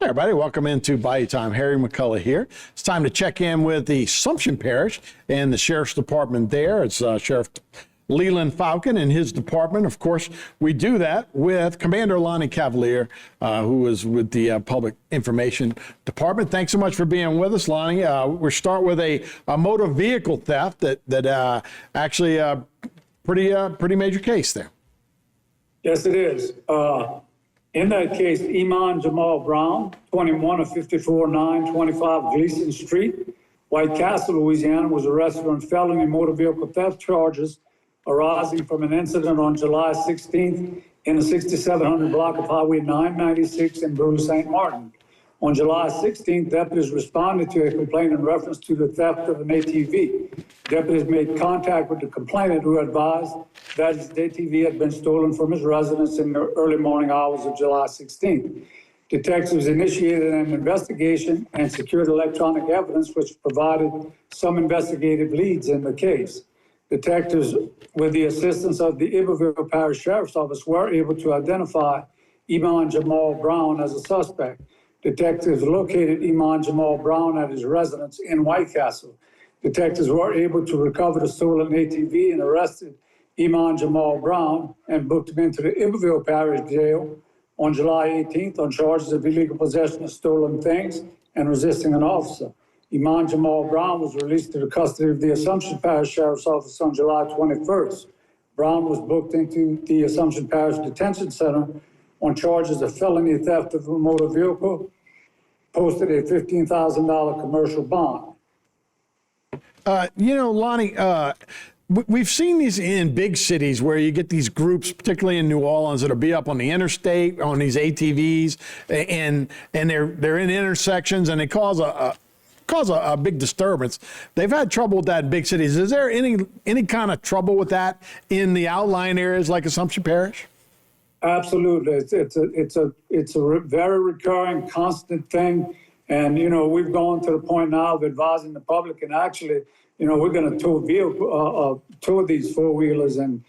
everybody. Welcome into Bayou Time. Harry McCullough here. It's time to check in with the Assumption Parish and the Sheriff's Department there. It's Sheriff Leland Falcon and his department. Of course, we do that with Commander Lonnie Cavalier, who is with the Public Information Department. Thanks so much for being with us, Lonnie. We'll start with a motor vehicle theft that actually pretty major case there. Yes, it is. In that case, Iman Jamal Brown, 21 of 54-925 Gleason Street, White Castle, Louisiana, was arrested on felony motor vehicle theft charges arising from an incident on July 16th in the 6700 block of Highway 996 in Brew, St. Martin. On July 16th, deputies responded to a complaint in reference to the theft of an ATV. Deputies made contact with the complainant, who advised that his ATV had been stolen from his residence in the early morning hours of July 16th. Detectives initiated an investigation and secured electronic evidence, which provided some investigative leads in the case. Detectives, with the assistance of the Iberville Parish Sheriff's Office, were able to identify Iman Jamal Brown as a suspect. Detectives located Iman Jamal Brown at his residence in White Castle. Detectives were able to recover the stolen ATV and arrested Iman Jamal Brown and booked him into the Iberville Parish Jail on July 18th on charges of illegal possession of stolen things and resisting an officer. Iman Jamal Brown was released to the custody of the Assumption Parish Sheriff's Office on July 21st. Brown was booked into the Assumption Parish Detention Center on charges of felony theft of a motor vehicle, posted a $15,000 commercial bond. Lonnie, we've seen these in big cities where you get these groups, particularly in New Orleans, that'll be up on the interstate on these ATVs, and they're in intersections, and they cause a big disturbance. They've had trouble with that in big cities. Is there any kind of trouble with that in the outlying areas like Assumption Parish? Absolutely. It's a very recurring, constant thing. And, we've gone to the point now of advising the public, and actually, we're going to tow these four-wheelers and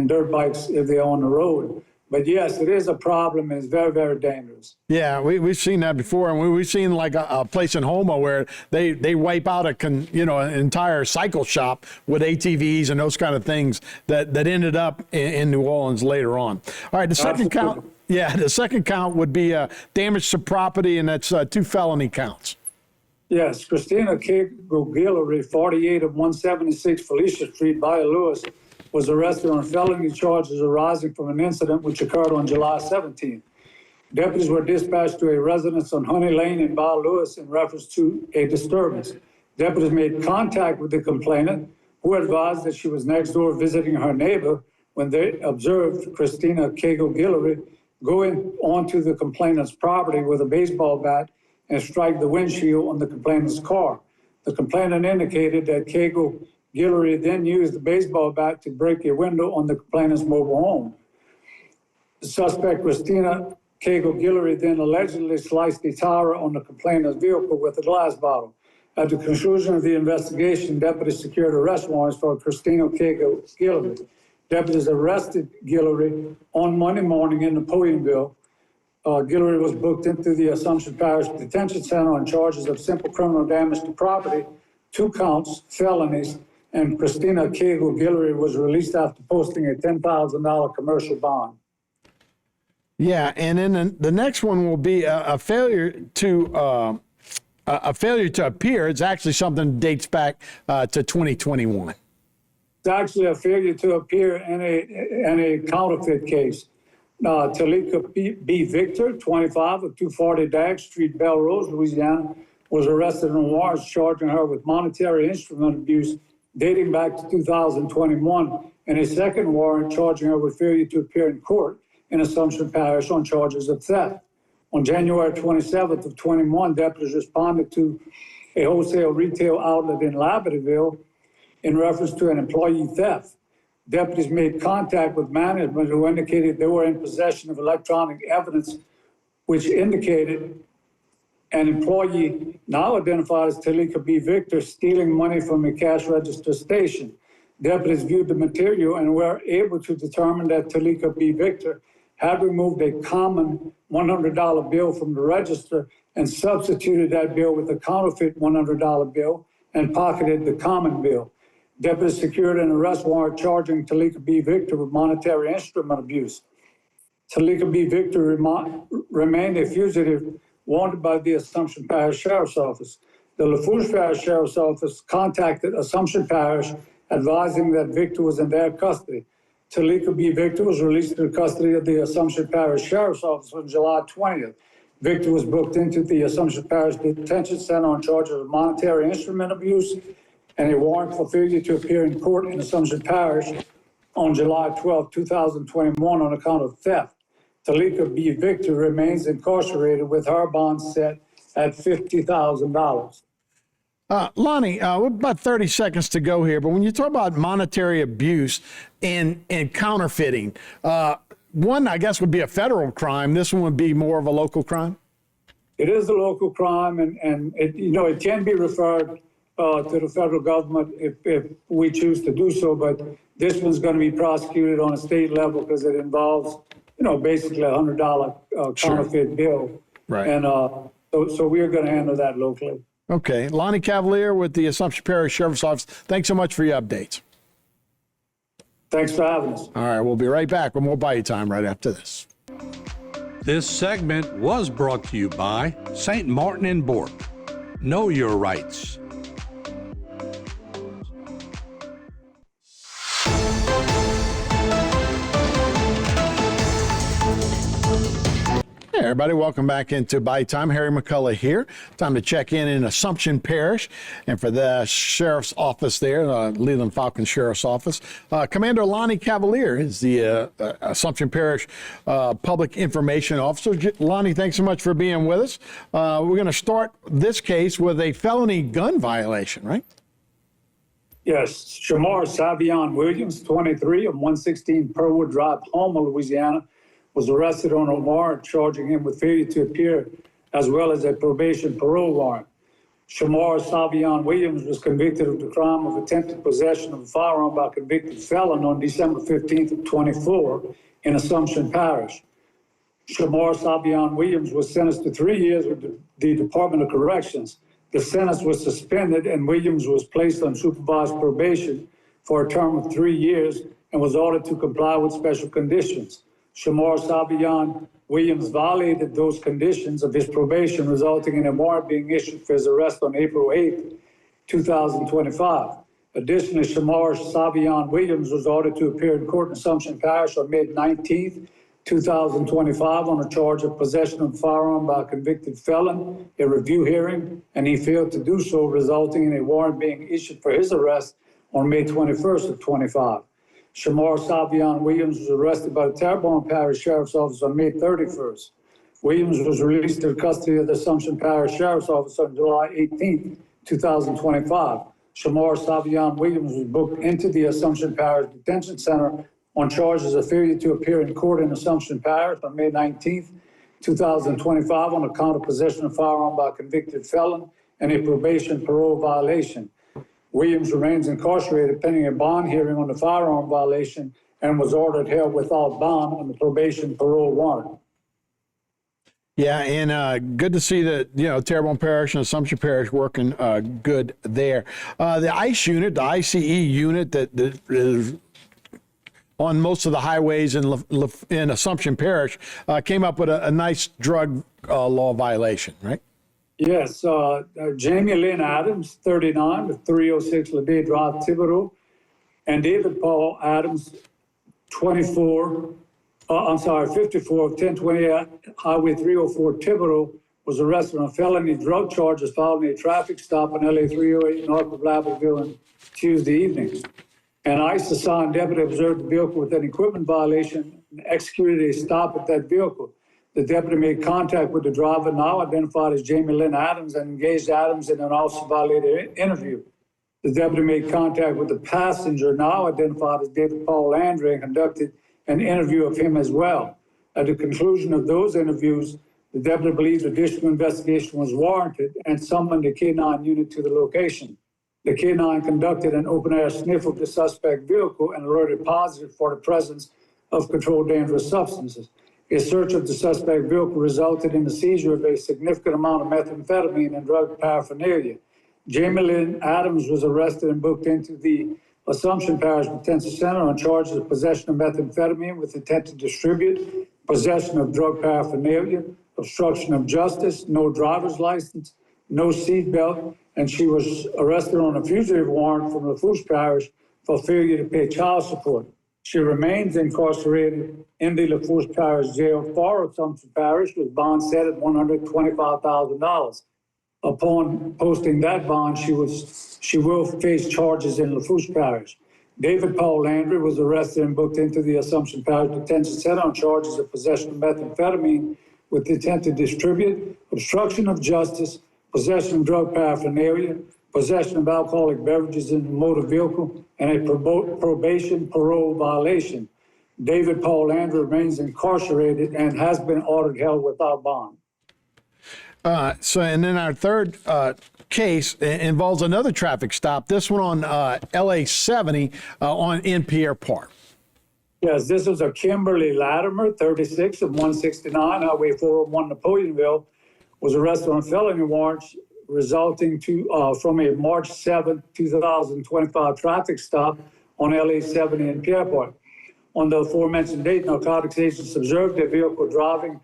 dirt bikes if they're on the road. But yes, it is a problem, and it's very, very dangerous. Yeah, we've seen that before, and we've seen like a place in Houma where they wipe out an entire cycle shop with ATVs and those kind of things that ended up in New Orleans later on. All right, the second count. Yeah, the second count would be damage to property, and that's 2 felony counts. Yes, Christina Guillory, 48 of 176 Felicia Street, Bayou, Lewis, was arrested on felony charges arising from an incident which occurred on July 17th. Deputies were dispatched to a residence on Honey Lane in Bayou, Lewis in reference to a disturbance. Deputies made contact with the complainant, who advised that she was next door visiting her neighbor when they observed Christina Guillory going onto the complainant's property with a baseball bat and strike the windshield on the complainant's car. The complainant indicated that Guillory then used the baseball bat to break a window on the complainant's mobile home. The suspect, Christina Guillory, then allegedly sliced the tire on the complainant's vehicle with a glass bottle. At the conclusion of the investigation, deputies secured arrest warrants for Christina Guillory. Deputies arrested Guillory on Monday morning in Napoleonville. Guillory was booked into the Assumption Parish Detention Center on charges of simple criminal damage to property, 2 counts, felonies, and Christina Guillory was released after posting a $10,000 commercial bond. Yeah, and then the next one will be a failure to appear. It's actually something that dates back to 2021. It's actually a failure to appear in a counterfeit case. Talika B. Victor, 25 of 240 Dag Street, Belrose, Louisiana, was arrested on warrants charging her with monetary instrument abuse dating back to 2021, and a second warrant charging her with failure to appear in court in Assumption Parish on charges of theft. On January 27th of 21, deputies responded to a wholesale retail outlet in Labradorville in reference to an employee theft. Deputies made contact with management, who indicated they were in possession of electronic evidence which indicated an employee, now identified as Talika B. Victor, stealing money from a cash register station. Deputies viewed the material and were able to determine that Talika B. Victor had removed a common $100 bill from the register and substituted that bill with a counterfeit $100 bill and pocketed the common bill. Deputies secured an arrest warrant charging Talika B. Victor with monetary instrument abuse. Talika B. Victor remained a fugitive wanted by the Assumption Parish Sheriff's Office. The Lafourche Parish Sheriff's Office contacted Assumption Parish advising that Victor was in their custody. Talika B. Victor was released to the custody of the Assumption Parish Sheriff's Office on July 20th. Victor was booked into the Assumption Parish Detention Center on charges of monetary instrument abuse and a warrant for failure to appear in court in Assumption Parish on July 12, 2021 on account of theft. Talika B. Victor remains incarcerated with her bond set at $50,000. Lonnie, we're about 30 seconds to go here, but when you talk about monetary abuse and counterfeiting, one, I guess, would be a federal crime. This one would be more of a local crime? It is a local crime, and it can be referred to the federal government if we choose to do so, but this one's going to be prosecuted on a state level because it involves, basically a $100 counterfeit bill. Right. And so we're going to handle that locally. Okay. Lonnie Cavalier with the Assumption Parish Sheriff's Office. Thanks so much for your updates. Thanks for having us. All right. We'll be right back with more Bayou Time right after this. This segment was brought to you by St. Martin and Bourke. Know your rights. Hey, everybody, welcome back into Bayou Time. Harry McCullough here. Time to check in Assumption Parish. And for the Sheriff's Office there, Leland Falcon Sheriff's Office, Commander Lonnie Cavalier is the Assumption Parish Public Information Officer. Lonnie, thanks so much for being with us. We're going to start this case with a felony gun violation, right? Yes, Shamar Savion Williams, 23, of 116 Pearlwood Drive, Houma, Louisiana, was arrested on a warrant charging him with failure to appear, as well as a probation parole warrant. Shamar Savion Williams was convicted of the crime of attempted possession of a firearm by a convicted felon on December 15th of 24 in Assumption Parish. Shamar Savion Williams was sentenced to 3 years with the Department of Corrections. The sentence was suspended and Williams was placed on supervised probation for a term of 3 years and was ordered to comply with special conditions. Shamar Savion Williams violated those conditions of his probation, resulting in a warrant being issued for his arrest on April 8, 2025. Additionally, Shamar Savion Williams was ordered to appear in court in Assumption Parish on May 19, 2025 on a charge of possession of a firearm by a convicted felon, a review hearing, and he failed to do so, resulting in a warrant being issued for his arrest on May 21st of 25. Shamar Savion Williams was arrested by the Terrebonne Parish Sheriff's Office on May 31st. Williams was released to the custody of the Assumption Parish Sheriff's Office on July 18, 2025. Shamar Savion Williams was booked into the Assumption Parish Detention Center on charges of failure to appear in court in Assumption Parish on May 19, 2025 on account of possession of a firearm by a convicted felon and a probation parole violation. Williams remains incarcerated pending a bond hearing on the firearm violation and was ordered held without bond on the probation parole warrant. Yeah, and good to see that, Terrebonne Parish and Assumption Parish working good there. The ICE unit, the ICE unit that is on most of the highways in Assumption Parish came up with a nice drug law violation, right? Yes, Jamie Lynn Adams, 39, with 306 LeDay Drive, Thibodeau, and David Paul Adams, 54, of 1028 Highway 304, Thibodeau, was arrested on felony drug charges following a traffic stop on LA 308 north of Laverne on Tuesday evening. An ICE assigned deputy observed the vehicle with an equipment violation and executed a stop at that vehicle. The deputy made contact with the driver, now identified as Jamie Lynn Adams, and engaged Adams in an officer-violated interview. The deputy made contact with the passenger, now identified as David Paul Andre, and conducted an interview of him as well. At the conclusion of those interviews, the deputy believes additional investigation was warranted and summoned the K-9 unit to the location. The K-9 conducted an open-air sniff of the suspect vehicle and alerted positive for the presence of controlled dangerous substances. A search of the suspect vehicle resulted in the seizure of a significant amount of methamphetamine and drug paraphernalia. Jamie Lynn Adams was arrested and booked into the Assumption Parish Detention Center on charges of possession of methamphetamine with intent to distribute, possession of drug paraphernalia, obstruction of justice, no driver's license, no seatbelt, and she was arrested on a fugitive warrant from Lafourche Parish for failure to pay child support. She remains incarcerated in the Lafourche Parish Jail for Assumption Parish with bond set at $125,000. Upon posting that bond, she will face charges in Lafourche Parish. David Paul Landry was arrested and booked into the Assumption Parish Detention Center on charges of possession of methamphetamine with intent to distribute, obstruction of justice, possession of drug paraphernalia, possession of alcoholic beverages in a motor vehicle, and a probation parole violation. David Paul Landry remains incarcerated and has been ordered held without bond. And then our third case involves another traffic stop, this one on LA 70 in Pierre Park. Yes, this was a Kimberly Latimer, 36 of 169, Highway 401, Napoleonville, was arrested on felony warrants resulting from a March 7, 2025 traffic stop on LA 70 in Pierre Park. On the aforementioned date, narcotics agents observed a vehicle driving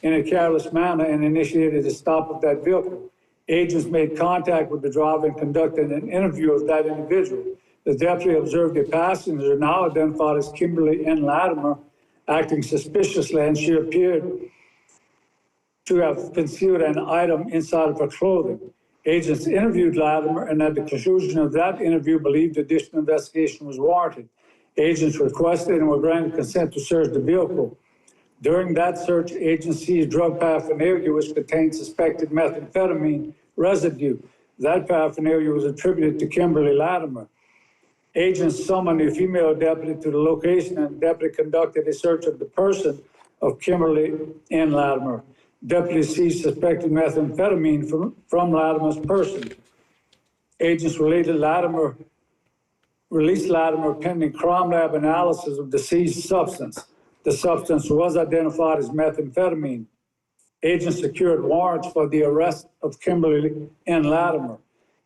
in a careless manner and initiated a stop of that vehicle. Agents made contact with the driver and conducted an interview of that individual. The deputy observed a passenger, now identified as Kimberly N. Latimer, acting suspiciously, and she appeared to have concealed an item inside of her clothing. Agents interviewed Latimer, and at the conclusion of that interview, believed additional investigation was warranted. Agents requested and were granted consent to search the vehicle. During that search, agents seized drug paraphernalia which contained suspected methamphetamine residue. That paraphernalia was attributed to Kimberly Latimer. Agents summoned a female deputy to the location, and the deputy conducted a search of the person of Kimberly N. Latimer. Deputy seized suspected methamphetamine from Latimer's person. Agents released Latimer pending crime lab analysis of the seized substance. The substance was identified as methamphetamine. Agents secured warrants for the arrest of Kimberly N. Latimer.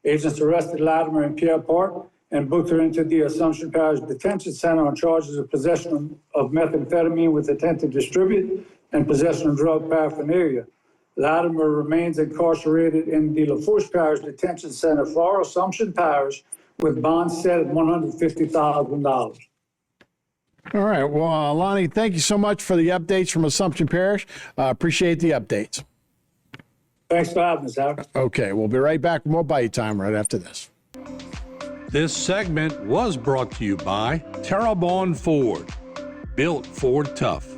Agents arrested Latimer in Pierre Park and booked her into the Assumption Parish Detention Center on charges of possession of methamphetamine with intent to distribute and possession of drug paraphernalia. Latimer remains incarcerated in the Lafourche Parish Detention Center for Assumption Parish with bond set at $150,000. All right. Well, Lonnie, thank you so much for the updates from Assumption Parish. Appreciate the updates. Thanks for having us, Howard. Okay. We'll be right back with more Bayou Time right after this. This segment was brought to you by Terrebonne Ford, built Ford tough.